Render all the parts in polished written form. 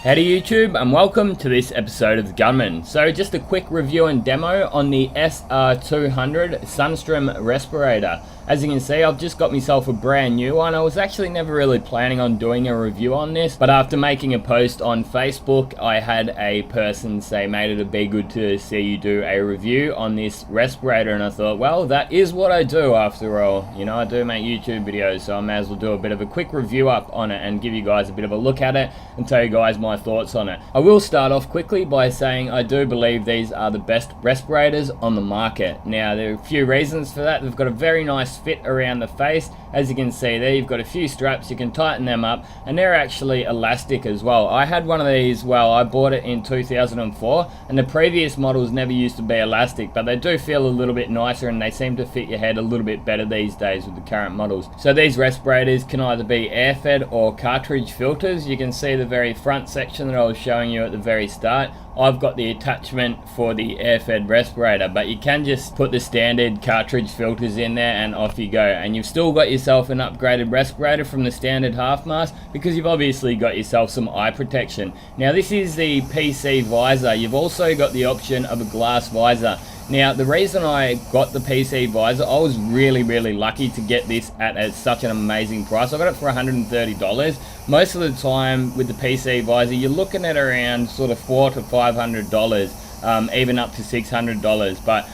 Howdy YouTube, and welcome to this episode of the Gunman. So just a quick review and demo on the SR200 Sundstrom Respirator. As you can see, I've just got myself a brand new one. I was actually never really planning on doing a review on this, but after making a post on Facebook, I had a person say, mate, it'd be good to see you do a review on this respirator, and I thought, well, that is what I do after all. You know, I do make YouTube videos, so I may as well do a bit of a quick review up on it and give you guys a bit of a look at it and tell you guys my thoughts on it. I will start off quickly by saying I do believe these are the best respirators on the market. Now, there are a few reasons for that. They've got a very nice fit around the face. As you can see there, you've got a few straps, you can tighten them up, and they're actually elastic as well. I had one of these, well, I bought it in 2004, and the previous models never used to be elastic, but they do feel a little bit nicer and they seem to fit your head a little bit better these days with the current models. So these respirators can either be air-fed or cartridge filters. You can see the very front section that I was showing you at the very start. I've got the attachment for the air-fed respirator, but you can just put the standard cartridge filters in there and off you go, and you've still got yourself an upgraded respirator from the standard half mask because you've obviously got yourself some eye protection. Now this is the PC visor. You've also got the option of a glass visor. Now, the reason I got the PC visor, I was really lucky to get this at such an amazing price. I got it for $130. Most of the time with the PC visor, you're looking at around sort of $400 to $500. Even up to $600, but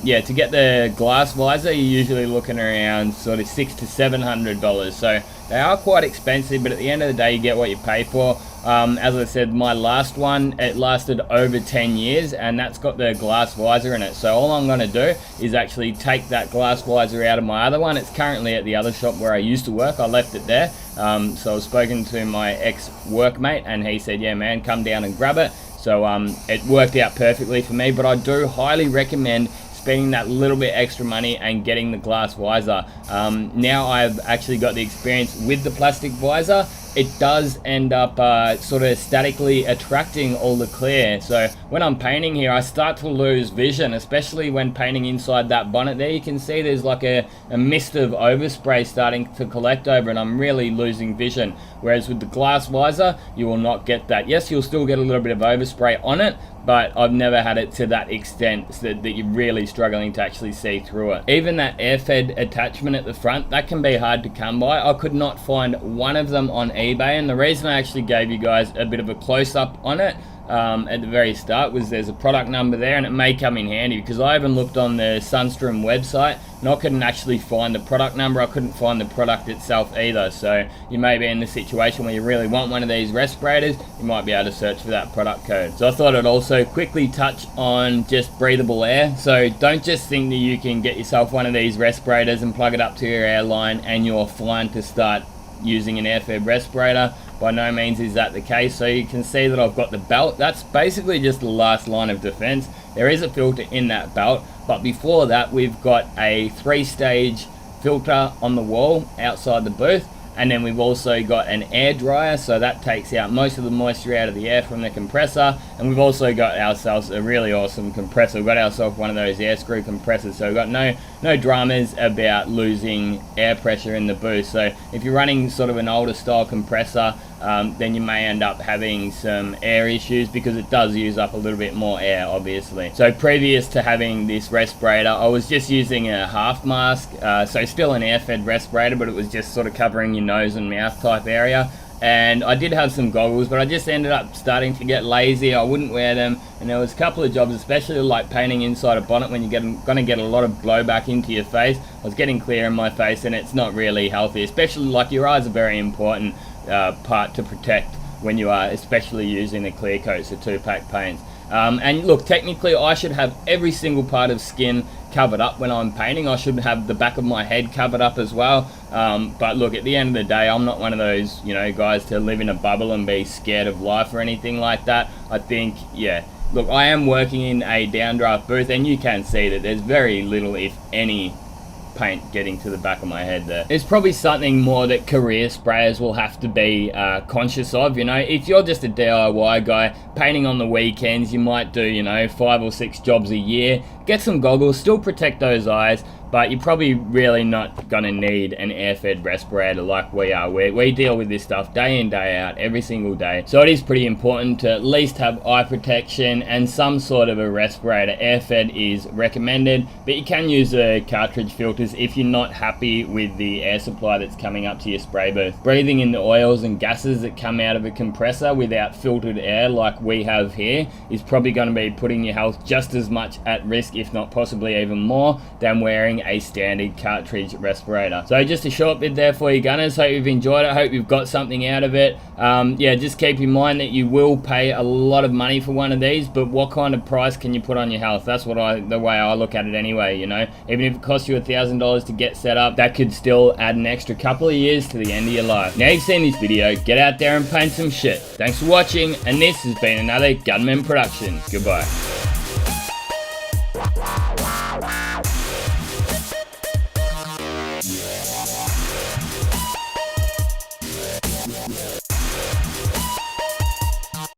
yeah, to get the glass visor you're usually looking around sort of $600 to $700, so they are quite expensive, but at the end of the day you get what you pay for. As I said, my last one, it lasted over 10 years, and that's got the glass visor in it. So all I'm going to do is actually take that glass visor out of my other one. It's currently at the other shop where I used to work. I left it there, so I've spoken to my ex-workmate and he said, yeah man, come down and grab it. So it worked out perfectly for me, but I do highly recommend spending that little bit extra money and getting the glass visor. Now I've actually got the experience with the plastic visor. It does end up sort of statically attracting all the clear. So when I'm painting here, I start to lose vision, especially when painting inside that bonnet there. You can see there's like a mist of overspray starting to collect over, and I'm really losing vision. Whereas with the glass visor, you will not get that. Yes, you'll still get a little bit of overspray on it, but I've never had it to that extent so that you're really struggling to actually see through it. Even that air-fed attachment at the front, that can be hard to come by. I could not find one of them on eBay, and the reason I actually gave you guys a bit of a close-up on it at the very start was there's a product number there, and it may come in handy because I even looked on the Sundstrom website and I couldn't actually find the product number. I couldn't find the product itself either. So you may be in the situation where you really want one of these respirators, you might be able to search for that product code. So I thought I'd also quickly touch on just breathable air. So don't just think that you can get yourself one of these respirators and plug it up to your airline and you're fine to start using an air-fed respirator. By no means is that the case. So you can see that I've got the belt. That's basically just the last line of defense. There is a filter in that belt, but before that we've got a 3-stage filter on the wall outside the booth, and then we've also got an air dryer, so that takes out most of the moisture out of the air from the compressor. And we've also got ourselves a really awesome compressor. We've got ourselves one of those air screw compressors, so we've got no dramas about losing air pressure in the booth. So if you're running sort of an older style compressor, then you may end up having some air issues because it does use up a little bit more air, obviously. So previous to having this respirator, I was just using a half mask, so still an air-fed respirator, but it was just sort of covering your nose and mouth type area. And I did have some goggles, but I just ended up starting to get lazy. I wouldn't wear them, and there was a couple of jobs, especially like painting inside a bonnet when you're going to get a lot of blowback into your face. I was getting clear in my face, and it's not really healthy, especially like your eyes are very important part to protect when you are especially using the clear coats, the 2-pack paints. And look, technically I should have every single part of skin covered up when I'm painting. I should have the back of my head covered up as well. But look, at the end of the day, I'm not one of those, you know, guys to live in a bubble and be scared of life or anything like that. I think, yeah, look, I am working in a downdraft booth, and you can see that there's very little, if any, paint getting to the back of my head there. It's probably something more that career sprayers will have to be conscious of. You know, if you're just a DIY guy painting on the weekends, you might do, you know, 5 or 6 jobs a year. Get some goggles, still protect those eyes, but you're probably really not gonna need an air-fed respirator like we are. We deal with this stuff day in, day out, every single day. So it is pretty important to at least have eye protection and some sort of a respirator. Air-fed is recommended, but you can use cartridge filters if you're not happy with the air supply that's coming up to your spray booth. Breathing in the oils and gases that come out of a compressor without filtered air like we have here is probably going to be putting your health just as much at risk, if not possibly even more, than wearing a standard cartridge respirator. So just a short bit there for you gunners. Hope you've enjoyed it. Hope you've got something out of it. Yeah, just keep in mind that you will pay a lot of money for one of these, but what kind of price can you put on your health? That's the way I look at it anyway, you know. Even if it costs you $1,000 to get set up, that could still add an extra couple of years to the end of your life. Now you've seen this video, get out there and paint some shit. Thanks for watching, and this has been another Gunman production. Goodbye.